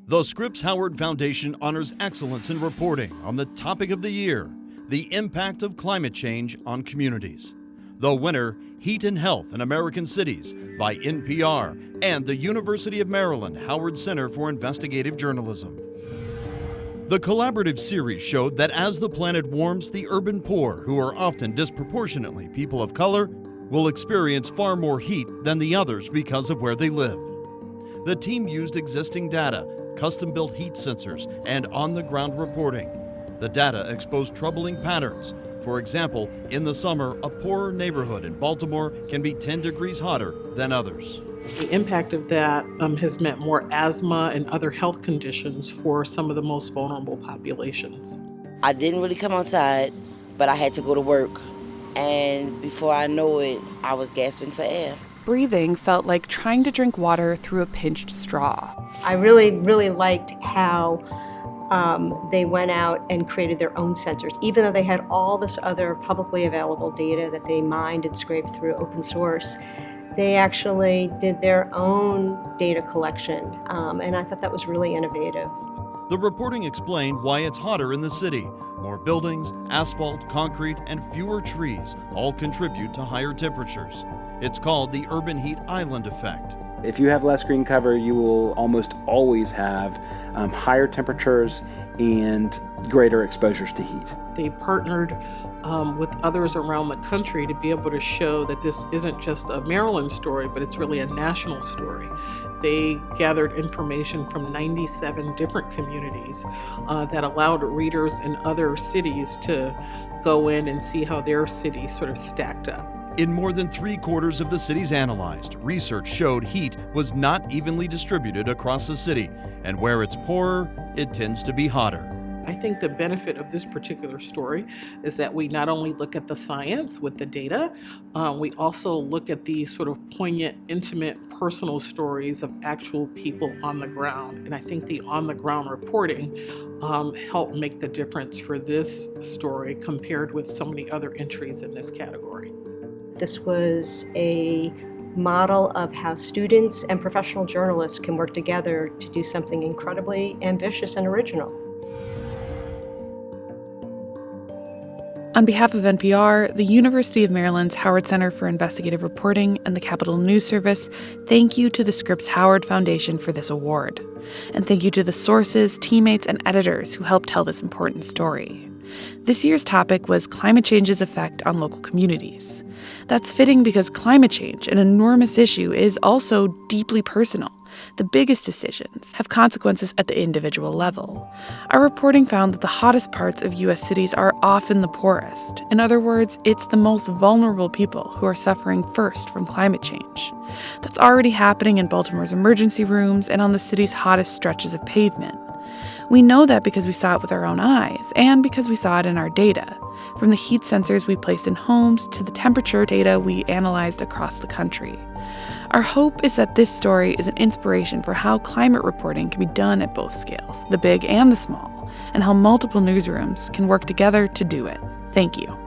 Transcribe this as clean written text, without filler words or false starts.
The Scripps Howard Foundation honors excellence in reporting on the topic of the year, the impact of climate change on communities. The winner, Heat and Health in American Cities by NPR and the University of Maryland Howard Center for Investigative Journalism. The collaborative series showed that as the planet warms, the urban poor, who are often disproportionately people of color, will experience far more heat than the others because of where they live. The team used existing data, custom-built heat sensors, and on-the-ground reporting. The data exposed troubling patterns. For example, in the summer, a poorer neighborhood in Baltimore can be 10 degrees hotter than others. The impact of that has meant more asthma and other health conditions for some of the most vulnerable populations. I didn't really come outside, but I had to go to work. And before I know it, I was gasping for air. Breathing felt like trying to drink water through a pinched straw. I really liked how they went out and created their own sensors. Even though they had all this other publicly available data that they mined and scraped through open source, they actually did their own data collection, and I thought that was really innovative. The reporting explained why it's hotter in the city. More buildings, asphalt, concrete, and fewer trees all contribute to higher temperatures. It's called the urban heat island effect. If you have less green cover, you will almost always have higher temperatures and greater exposures to heat. They partnered with others around the country to be able to show that this isn't just a Maryland story, but it's really a national story. They gathered information from 97 different communities that allowed readers in other cities to go in and see how their city sort of stacked up. In more than 3/4 of the cities analyzed, research showed heat was not evenly distributed across the city, and where it's poorer, it tends to be hotter. I think the benefit of this particular story is that we not only look at the science with the data, we also look at the sort of poignant, intimate, personal stories of actual people on the ground. And I think the on-the-ground reporting helped make the difference for this story compared with so many other entries in this category. This was a model of how students and professional journalists can work together to do something incredibly ambitious and original. On behalf of NPR, the University of Maryland's Howard Center for Investigative Reporting, and the Capitol News Service, thank you to the Scripps Howard Foundation for this award. And thank you to the sources, teammates, and editors who helped tell this important story. This year's topic was climate change's effect on local communities. That's fitting because climate change, an enormous issue, is also deeply personal. The biggest decisions have consequences at the individual level. Our reporting found that the hottest parts of U.S. cities are often the poorest. In other words, it's the most vulnerable people who are suffering first from climate change. That's already happening in Baltimore's emergency rooms and on the city's hottest stretches of pavement. We know that because we saw it with our own eyes and because we saw it in our data, from the heat sensors we placed in homes to the temperature data we analyzed across the country. Our hope is that this story is an inspiration for how climate reporting can be done at both scales, the big and the small, and how multiple newsrooms can work together to do it. Thank you.